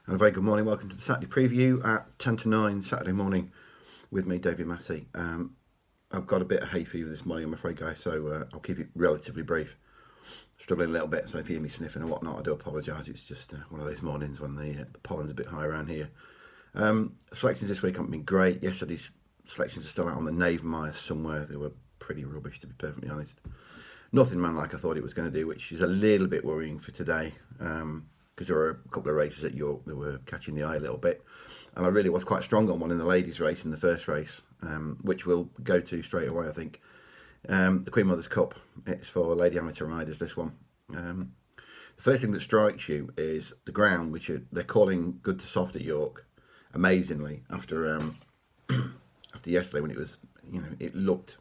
And a very good morning. Welcome to the Saturday preview at 10 to 9 Saturday morning with me, David Massey. I've got a bit of hay fever this morning, I'm afraid, guys, so I'll keep it relatively brief. Struggling a little bit, so if you hear me sniffing and whatnot, I do apologise. It's just one of those mornings when the pollen's a bit high around here. Selections this week haven't been great. Yesterday's selections are still out on the Knavemire somewhere. They were pretty rubbish, to be perfectly honest. Nothing man like I thought it was going to do, which is a little bit worrying for today. Because there were a couple of races at York that were catching the eye a little bit. And I really was quite strong on one in the ladies' race in the first race, which we'll go to straight away, I think. The Queen Mother's Cup, it's for lady amateur riders, this one. The first thing that strikes you is the ground, which they're calling good to soft at York, amazingly, after after yesterday when it was, it looked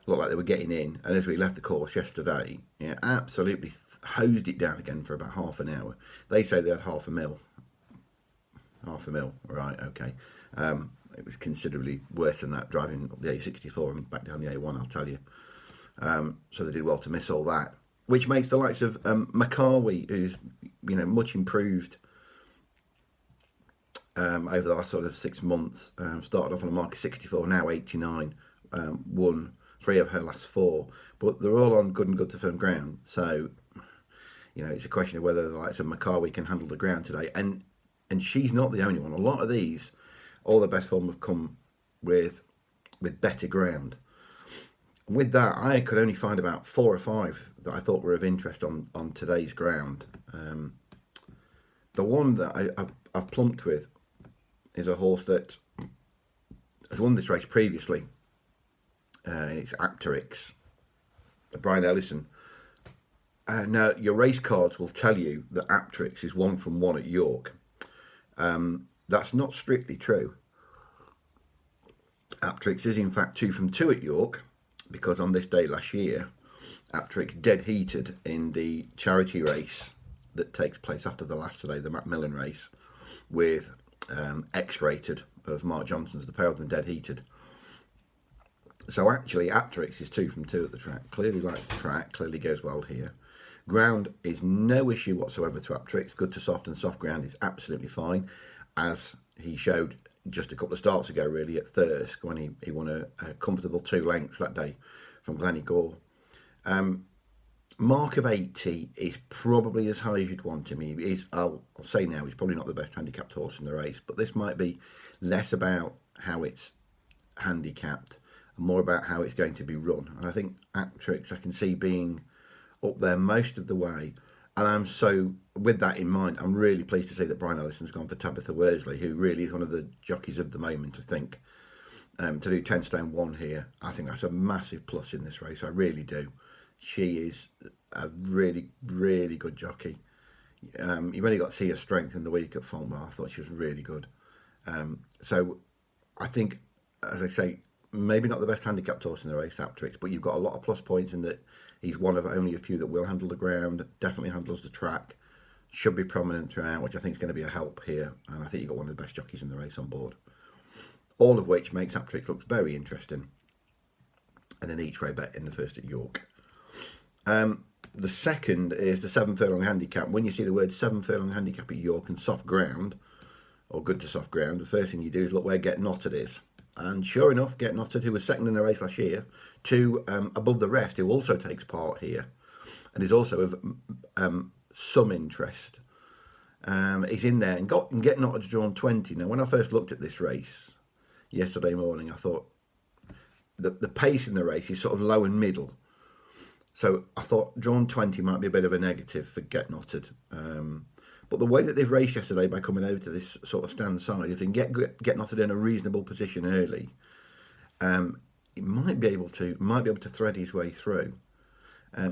like they were getting in. And as we left the course yesterday, absolutely hosed it down again for about half an hour. They say they had half a mil, right? Okay. It was considerably worse than that, driving up the A64 and back down the A1, I'll tell you. So they did well to miss all that, which makes the likes of McCarwey, who's much improved over the last sort of 6 months. Started off on a mark of 64, now 89. Won 3 of her last 4, but they're all on good and good to firm ground. So it's a question of whether the likes of McCarwey can handle the ground today. And she's not the only one. A lot of these, all the best form have come with better ground. With that, I could only find about 4 or 5 that I thought were of interest on today's ground. The one that I've plumped with is a horse that has won this race previously. It's Apteryx, Brian Ellison. Now, your race cards will tell you that Apteryx is 1 from 1 at York. That's not strictly true. Apteryx is in fact 2 from 2 at York, because on this day last year, Apteryx dead heated in the charity race that takes place after the last today, the Macmillan race, with X-rated of Mark Johnson's, the pair of them dead heated. So actually, Apteryx is 2 from 2 at the track. Clearly likes the track, clearly goes well here. Ground is no issue whatsoever to Apteryx. Good to soft, and soft ground is absolutely fine, as he showed just a couple of starts ago, really, at Thirsk, when he won a comfortable 2 lengths that day from Glenny Gore. Mark of 80 is probably as high as you'd want him. He is, I'll say now, he's probably not the best handicapped horse in the race, but this might be less about how it's handicapped and more about how it's going to be run. And I think Apteryx I can see being up there most of the way. And with that in mind, I'm really pleased to see that Brian Ellison's gone for Tabitha Worsley, who really is one of the jockeys of the moment, I think. To do 10 stone 1 here, I think that's a massive plus in this race. I really do. She is a really, really good jockey. You've only got to see her strength in the week at Falmouth. I thought she was really good. So I think, as I say, maybe not the best handicapped horse in the race, Apteryx, but you've got a lot of plus points in that he's one of only a few that will handle the ground, definitely handles the track, should be prominent throughout, which I think is going to be a help here. And I think you've got one of the best jockeys in the race on board. All of which makes Apteryx look very interesting. And an each way bet in the first at York. The second is the 7 furlong handicap. When you see the word 7 furlong handicap at York and soft ground, or good to soft ground, the first thing you do is look where Get Knotted is. And sure enough, Get Knotted, who was second in the race last year, to Above the Rest, who also takes part here, and is also of some interest, is in there. And Get Knotted's drawn 20. Now, when I first looked at this race yesterday morning, I thought the pace in the race is sort of low and middle. So I thought drawn 20 might be a bit of a negative for Get Knotted. But the way that they've raced yesterday by coming over to this sort of stand side, if they can get Knotted in a reasonable position early, he might be able to thread his way through.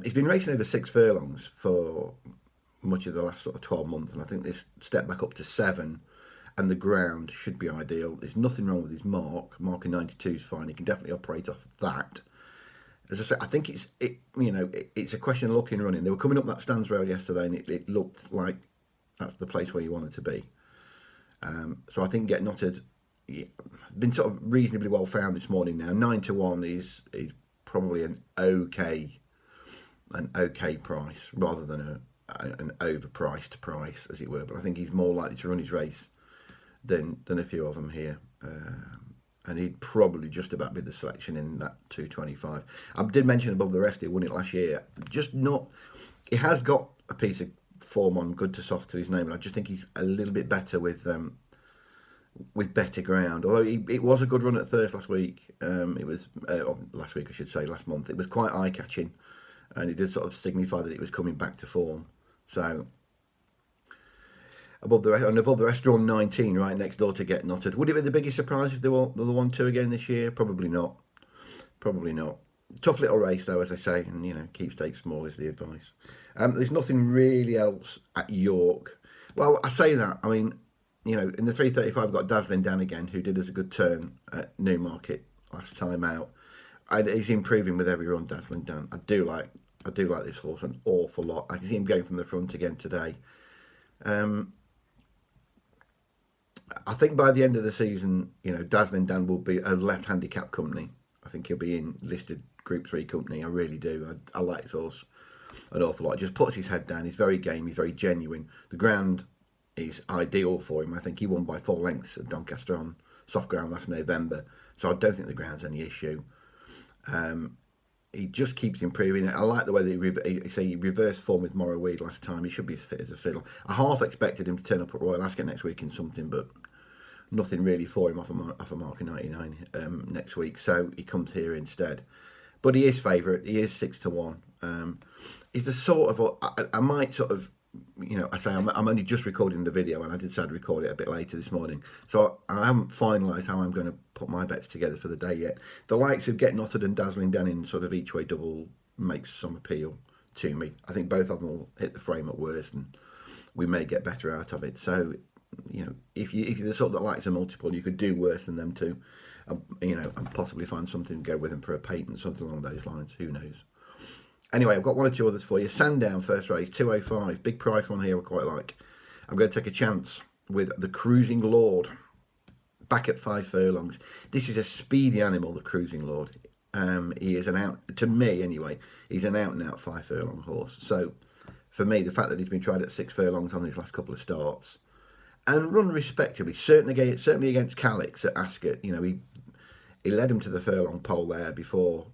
He's been racing over 6 furlongs for much of the last sort of 12 months, and I think this step back up to 7, and the ground should be ideal. There's nothing wrong with his mark. Mark in 92 is fine. He can definitely operate off that. As I said, I think it's a question of looking and running. They were coming up that stands rail yesterday, and it looked like that's the place where you wanted to be. So I think Get Knotted been sort of reasonably well found this morning now. 9 to 1 is probably an okay price rather than an overpriced price, as it were. But I think he's more likely to run his race than a few of them here. And he'd probably just about be the selection in that 225. I did mention Above the Rest, he won it last year. Just not, he has got a piece of form on good to soft to his name, and I just think he's a little bit better with better ground. Although it was a good run at Thirst last week. It was last week, I should say, last month. It was quite eye catching, and it did sort of signify that it was coming back to form. So Above the Rest, drawn 19, right next door to Get Knotted. Would it be the biggest surprise if they were the 1-2 again this year? Probably not. Probably not. Tough little race though, as I say, and keep stakes small is the advice. There's nothing really else at York. Well, I say that. I mean, in the 335, I've got Dazzling Dan again, who did us a good turn at Newmarket last time out. And he's improving with every run, Dazzling Dan. I do like this horse an awful lot. I can see him going from the front again today. I think by the end of the season, Dazzling Dan will be a left handicap company. I think he'll be in listed Group 3 company. I really do. I like his horse an awful lot. He just puts his head down. He's very game. He's very genuine. The ground is ideal for him. I think he won by 4 lengths at Doncaster on soft ground last November. So I don't think the ground's any issue. He just keeps improving. I like the way that he reversed form with Morroweed last time. He should be as fit as a fiddle. I half expected him to turn up at Royal Ascot next week in something, but nothing really for him off a mark of 99 next week. So he comes here instead. But he is favourite. He is 6-1. He's the sort of, I might sort of, I say I'm only just recording the video, and I did say I'd record it a bit later this morning. So I haven't finalised how I'm going to put my bets together for the day yet. The likes of Get Knotted and Dazzling Dan in sort of each way double makes some appeal to me. I think both of them will hit the frame at worst, and we may get better out of it. So, if you're the sort that likes a multiple, you could do worse than them too. And possibly find something to go with them for a patent, something along those lines. Who knows? Anyway, I've got 1 or 2 others for you. Sandown, first race, 205. Big price one here I quite like. I'm going to take a chance with the Cruising Lord. Back at 5 furlongs. This is a speedy animal, the Cruising Lord. He is to me anyway, he's an out and out 5 furlong horse. So, for me, the fact that he's been tried at 6 furlongs on his last couple of starts, and run respectively, certainly against Calix at Ascot, he led him to the furlong pole there before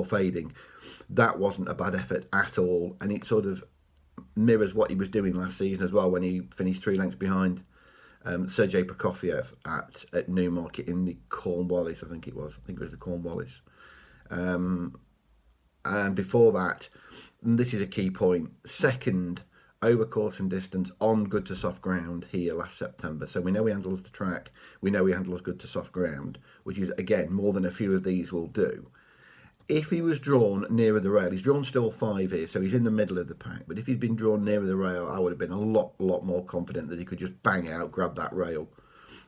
fading. That wasn't a bad effort at all, and it sort of mirrors what he was doing last season as well when he finished 3 lengths behind Sergei Prokofiev at Newmarket in the Cornwallis. I think it was the Cornwallis. And before that, and this is a key point, second over course and distance on good to soft ground here last September. So we know he handles the track. We know he handles good to soft ground, which is, again, more than a few of these will do. If he was drawn nearer the rail, he's drawn still 5 here, so he's in the middle of the pack. But if he'd been drawn nearer the rail, I would have been a lot more confident that he could just bang out, grab that rail,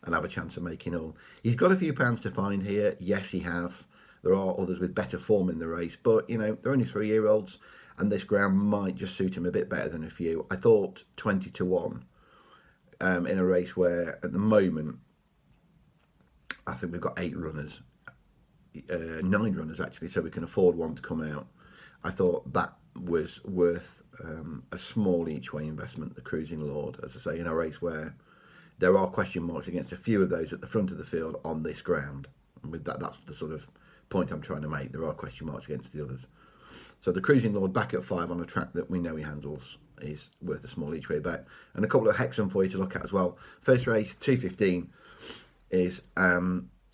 and have a chance of making all. He's got a few pounds to find here. Yes, he has. There are others with better form in the race, but, they're only 3-year-olds, and this ground might just suit him a bit better than a few. I thought 20-1 in a race where, at the moment, I think we've got 8 runners. 9 runners actually, so we can afford one to come out. I thought that was worth a small each way investment, the Cruising Lord, as I say, in a race where there are question marks against a few of those at the front of the field on this ground. And with that, that's the sort of point I'm trying to make. There are question marks against the others. So the Cruising Lord back at 5 on a track that we know he handles is worth a small each way bet. And a couple of Hexham for you to look at as well. First race, 2:15, is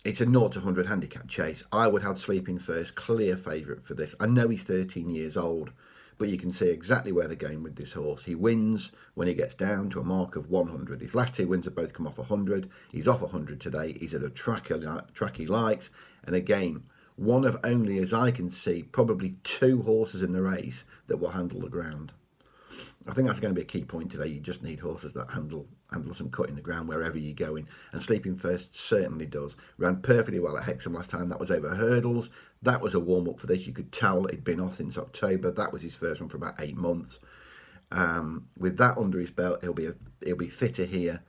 it's a 0-100 handicap chase. I would have Sleeping First, clear favourite for this. I know he's 13 years old, but you can see exactly where they're going with this horse. He wins when he gets down to a mark of 100. His last 2 wins have both come off 100. He's off 100 today. He's at a track he likes. And again, one of only, as I can see, probably 2 horses in the race that will handle the ground. I think that's going to be a key point today. You just need horses that handle some cut in the ground wherever you're going. And Sleeping First certainly does. Ran perfectly well at Hexham last time. That was over hurdles. That was a warm-up for this. You could tell he'd been off since October. That was his first one for about 8 months. With that under his belt, he'll be fitter here.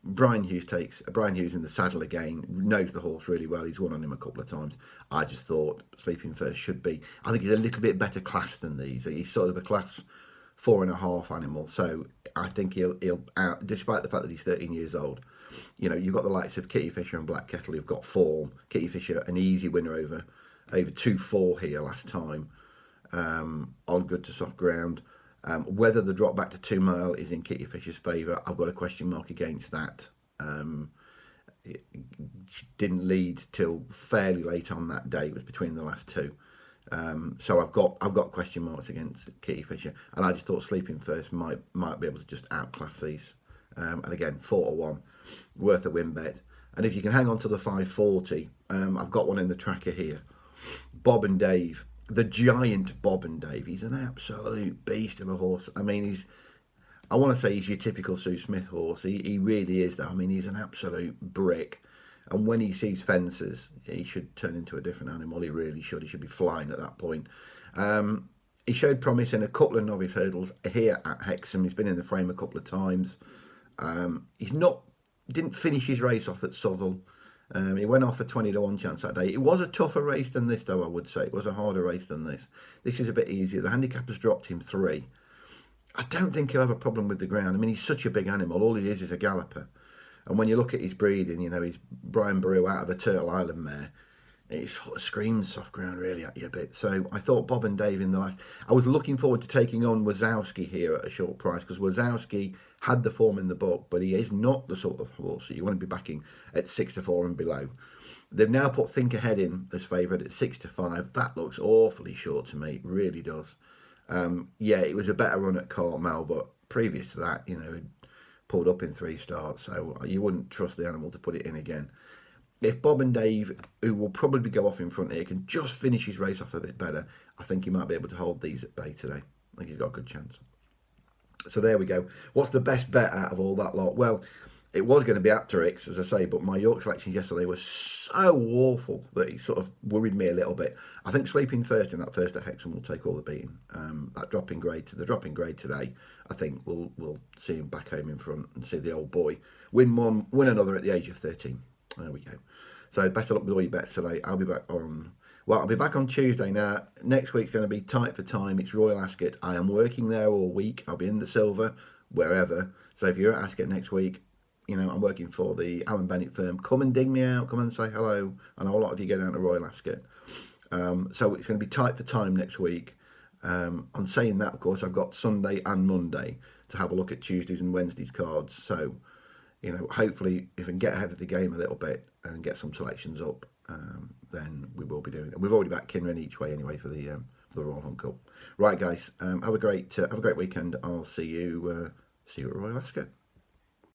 Brian Hughes in the saddle again, knows the horse really well. He's won on him a couple of times. I just thought Sleeping First should be. I think he's a little bit better class than these. He's sort of a class 4.5 animal. So I think he'll out, despite the fact that he's 13 years old. You know, you've got the likes of Kitty Fisher and Black Kettle who've got form. Kitty Fisher, an easy winner over 2-4 here last time, on good to soft ground. Whether the drop back to 2 mile is in Kitty Fisher's favour, I've got a question mark against that. It didn't lead till fairly late on that day. It was between the last two. So I've got question marks against Kitty Fisher, and I just thought Sleeping First might be able to just outclass these. And again, 4-1, worth a win bet. And if you can hang on to the 540, I've got one in the tracker here. Bob and Dave, the giant Bob and Dave. He's an absolute beast of a horse. I mean, I want to say he's your typical Sue Smith horse. He really is, though. I mean, he's an absolute brick. And when he sees fences, he should turn into a different animal. He really should. He should be flying at that point. He showed promise in a couple of novice hurdles here at Hexham. He's been in the frame a couple of times. Didn't finish his race off at Southall. He went off a 20-1 chance that day. It was a tougher race than this, though, I would say. It was a harder race than this. This is a bit easier. The handicap has dropped him 3. I don't think he'll have a problem with the ground. I mean, he's such a big animal. All he is a galloper. And when you look at his breeding, you know, he's Brian Brew out of a Turtle Island mare. It sort of screams soft ground really at you a bit. So I thought Bob and Dave in the last... I was looking forward to taking on Wazowski here at a short price, because Wazowski had the form in the book, but he is not the sort of horse that you want to be backing at 6-4 and below. They've now put Think Ahead in as favourite at 6-5. That looks awfully short to me. It really does. Yeah, it was a better run at Cartmel, but previous to that, you know, it pulled up in 3 starts, so you wouldn't trust the animal to put it in again. If Bob and Dave, who will probably go off in front here, can just finish his race off a bit better, I think he might be able to hold these at bay today. I think he's got a good chance. So there we go. What's the best bet out of all that lot? Well, it was going to be Apteryx, as I say, but my York selections yesterday were so awful that it sort of worried me a little bit. I think Sleeping First in that first at Hexham will take all the beating. That dropping grade today, I think we'll see him back home in front and see the old boy win one, win another at the age of 13. There we go. So best of luck with all your bets today. I'll be back on Tuesday. Now, next week's going to be tight for time. It's Royal Ascot. I am working there all week. I'll be in the Silver, wherever. So if you're at Ascot next week, you know, I'm working for the Alan Bennett firm. Come and dig me out. Come and say hello. I know a lot of you go down to Royal Ascot. So it's going to be tight for time next week. I'm saying that, of course, I've got Sunday and Monday to have a look at Tuesdays and Wednesdays cards. So, you know, hopefully if I can get ahead of the game a little bit and get some selections up, then we will be doing it. We've already backed Kinrin each way anyway for the Royal Hunt Cup. Right, guys, have a great weekend. I'll see you at Royal Ascot.